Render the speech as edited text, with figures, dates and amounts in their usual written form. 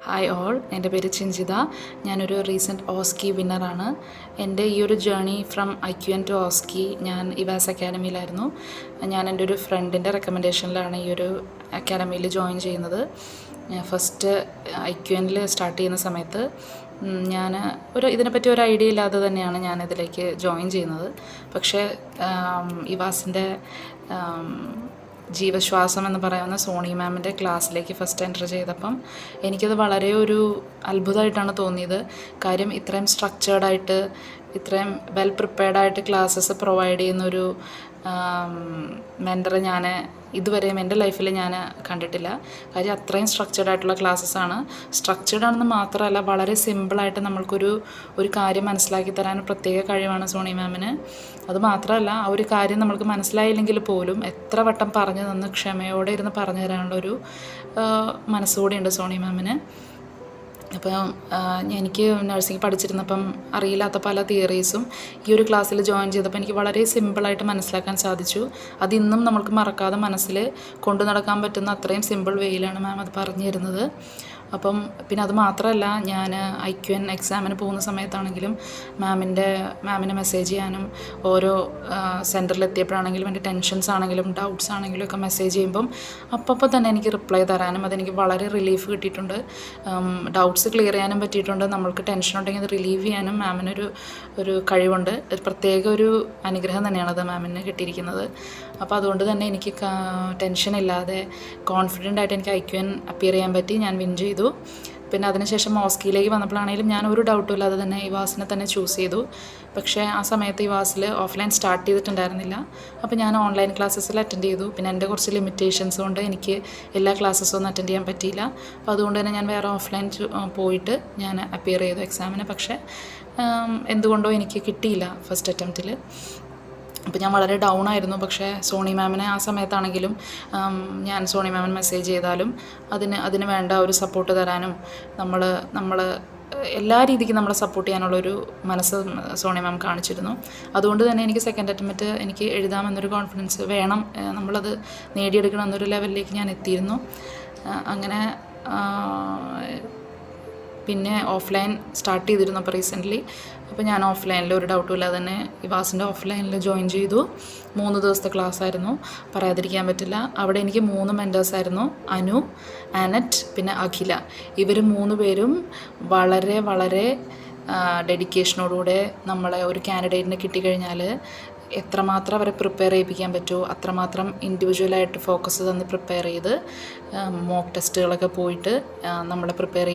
Hi all, എൻ്റെ പേര് ചിഞ്ചിത. ഞാനൊരു റീസെൻറ്റ് ഓസ്കി വിന്നറാണ്. എൻ്റെ ഈ ഒരു ജേർണി ഫ്രം IQN ടു ഓസ്കി ഞാൻ ഇവാസ് അക്കാഡമിയിലായിരുന്നു. ഞാൻ എൻ്റെ ഒരു ഫ്രണ്ടിൻ്റെ റെക്കമെൻഡേഷനിലാണ് ഈ ഒരു അക്കാഡമിയിൽ ജോയിൻ ചെയ്യുന്നത്. ഫസ്റ്റ് IQNൽ സ്റ്റാർട്ട് ചെയ്യുന്ന സമയത്ത് ഞാൻ ഇതിനെപ്പറ്റി ഒരു ഐഡിയ ഇല്ലാതെ തന്നെയാണ് ഞാൻ ഇതിലേക്ക് ജോയിൻ ചെയ്യുന്നത്. പക്ഷേ ഇവാസിൻ്റെ ജീവശ്വാസം എന്ന് പറയുന്ന സോണി മാമിൻ്റെ ക്ലാസ്സിലേക്ക് ഫസ്റ്റ് എൻ്റർ ചെയ്തപ്പം എനിക്കത് വളരെ ഒരു അത്ഭുതമായിട്ടാണ് തോന്നിയത്. കാര്യം ഇത്രയും സ്ട്രക്ചേർഡായിട്ട് ഇത്രയും വെൽ പ്രിപ്പയർഡായിട്ട് ക്ലാസ്സസ് പ്രൊവൈഡ് ചെയ്യുന്നൊരു മെൻറ്ററെ ഞാൻ ഇതുവരെയും എൻ്റെ ലൈഫിൽ ഞാൻ കണ്ടിട്ടില്ല. കാര്യം അത്രയും സ്ട്രക്ചേർഡ് ആയിട്ടുള്ള ക്ലാസ്സസ്സാണ്. സ്ട്രക്ചേർഡ് ആണെന്ന് മാത്രമല്ല, വളരെ സിമ്പിളായിട്ട് ഒരു കാര്യം മനസ്സിലാക്കി തരാൻ പ്രത്യേക കഴിവാണ് സോണി മാമിന്. അതുമാത്രമല്ല, ആ ഒരു കാര്യം നമ്മൾക്ക് മനസ്സിലായില്ലെങ്കിൽ പോലും എത്ര വട്ടം പറഞ്ഞു തന്ന് ക്ഷമയോടെ ഇരുന്ന് പറഞ്ഞു തരാനുള്ളൊരു മനസ്സുകൂടിയുണ്ട് സോണി മാമിന്. അപ്പോൾ എനിക്ക് നഴ്സിംഗ് പഠിച്ചിരുന്നപ്പം അറിയില്ലാത്ത പല തിയറീസും ഈ ഒരു ക്ലാസ്സിൽ ജോയിൻ ചെയ്തപ്പോൾ എനിക്ക് വളരെ സിമ്പിളായിട്ട് മനസ്സിലാക്കാൻ സാധിച്ചു. അതിന്നും നമ്മൾക്ക് മറക്കാതെ മനസ്സിൽ കൊണ്ടു നടക്കാൻ പറ്റുന്ന അത്രയും സിമ്പിൾ വേയിലാണ് മാം അത് പറഞ്ഞു തരുന്നത്. അപ്പം പിന്നെ അത് മാത്രമല്ല, ഞാൻ IQN എക്സാമിന് പോകുന്ന സമയത്താണെങ്കിലും മാമിനെ മെസ്സേജ് ചെയ്യാനും ഓരോ സെൻറ്ററിലെത്തിയപ്പോഴാണെങ്കിലും എൻ്റെ ടെൻഷൻസ് ആണെങ്കിലും ഡൗട്ട്സ് ആണെങ്കിലും ഒക്കെ മെസ്സേജ് ചെയ്യുമ്പം അപ്പോൾ തന്നെ എനിക്ക് റിപ്ലൈ തരാനും അതെനിക്ക് വളരെ റിലീഫ് കിട്ടിയിട്ടുണ്ട്. ഡൗട്ട്സ് ക്ലിയർ ചെയ്യാനും പറ്റിയിട്ടുണ്ട്. നമ്മൾക്ക് ടെൻഷൻ ഉണ്ടെങ്കിൽ അത് റിലീവ് ചെയ്യാനും മാമിനൊരു കഴിവുണ്ട്. ഒരു പ്രത്യേക ഒരു അനുഗ്രഹം തന്നെയാണത് മാമിന് കിട്ടിയിരിക്കുന്നത്. അപ്പോൾ അതുകൊണ്ട് തന്നെ എനിക്ക് ടെൻഷനില്ലാതെ കോൺഫിഡൻ്റ് ആയിട്ട് എനിക്ക് IQN അപ്പിയർ ചെയ്യാൻ പറ്റി. ഞാൻ വിൻ ചെയ്തു. പിന്നെ അതിനുശേഷം ഓസ്കിയിലേക്ക് വന്നപ്പോഴാണെങ്കിലും ഞാൻ ഒരു ഡൗട്ടും ഇല്ലാതെ തന്നെ ഇവാസിനെ തന്നെ ചൂസ് ചെയ്തു. പക്ഷേ ആ സമയത്ത് ഇവാസിൽ ഓഫ്ലൈൻ സ്റ്റാർട്ട് ചെയ്തിട്ടുണ്ടായിരുന്നില്ല. അപ്പോൾ ഞാൻ ഓൺലൈൻ ക്ലാസ്സസിൽ അറ്റൻഡ് ചെയ്തു. പിന്നെ എൻ്റെ കുറച്ച് ലിമിറ്റേഷൻസ് കൊണ്ട് എനിക്ക് എല്ലാ ക്ലാസ്സസും ഒന്നും അറ്റൻഡ് ചെയ്യാൻ പറ്റിയില്ല. അപ്പോൾ അതുകൊണ്ട് തന്നെ ഞാൻ വേറെ ഓഫ്ലൈൻ പോയിട്ട് ഞാൻ അപ്പിയർ ചെയ്തു എക്സാമിന്. പക്ഷേ എന്തുകൊണ്ടോ എനിക്ക് കിട്ടിയില്ല ഫസ്റ്റ് അറ്റംപ്റ്റിൽ. അപ്പോൾ ഞാൻ വളരെ ഡൗൺ ആയിരുന്നു. പക്ഷേ സോണി മാമിനെ ആ സമയത്താണെങ്കിലും ഞാൻ സോണി മാമിന് മെസ്സേജ് ചെയ്താലും അതിന് വേണ്ട ഒരു സപ്പോർട്ട് തരാനും നമ്മൾ എല്ലാ രീതിക്കും നമ്മളെ സപ്പോർട്ട് ചെയ്യാനുള്ളൊരു മനസ്സ് സോണി മാം കാണിച്ചിരുന്നു. അതുകൊണ്ട് തന്നെ എനിക്ക് സെക്കൻഡ് അറ്റംപ്റ്റ് എനിക്ക് എഴുതാമെന്നൊരു കോൺഫിഡൻസ് വേണം, നമ്മളത് നേടിയെടുക്കണം എന്നൊരു ലെവലിലേക്ക് ഞാൻ എത്തിയിരുന്നു. അങ്ങനെ പിന്നെ ഓഫ്ലൈൻ സ്റ്റാർട്ട് ചെയ്തിരുന്നു അപ്പോൾ റീസെൻ്റ്ലി. അപ്പോൾ ഞാൻ ഓഫ്ലൈനിൽ ഒരു ഡൗട്ടും ഇല്ലാതെ തന്നെ ഇവാസിൻ്റെ ഓഫ്ലൈനിൽ ജോയിൻ ചെയ്തു. 3 ദിവസത്തെ ക്ലാസ് ആയിരുന്നു, പറയാതിരിക്കാൻ പറ്റില്ല. അവിടെ എനിക്ക് 3 മെൻറ്റേഴ്സായിരുന്നു, അനു, ആനറ്റ്, പിന്നെ അഖില. ഇവർ 3 പേരും വളരെ വളരെ ഡെഡിക്കേഷനോടുകൂടെ നമ്മളെ ഒരു കാൻഡിഡേറ്റിനെ കിട്ടിക്കഴിഞ്ഞാൽ എത്രമാത്രം അവരെ പ്രിപ്പയർ ചെയ്യിപ്പിക്കാൻ പറ്റുമോ അത്രമാത്രം ഇൻഡിവിജ്വലായിട്ട് ഫോക്കസ് തന്ന് പ്രിപ്പയർ ചെയ്ത് മോക്ക് ടെസ്റ്റുകളൊക്കെ പോയിട്ട് നമ്മളെ പ്രിപ്പയർ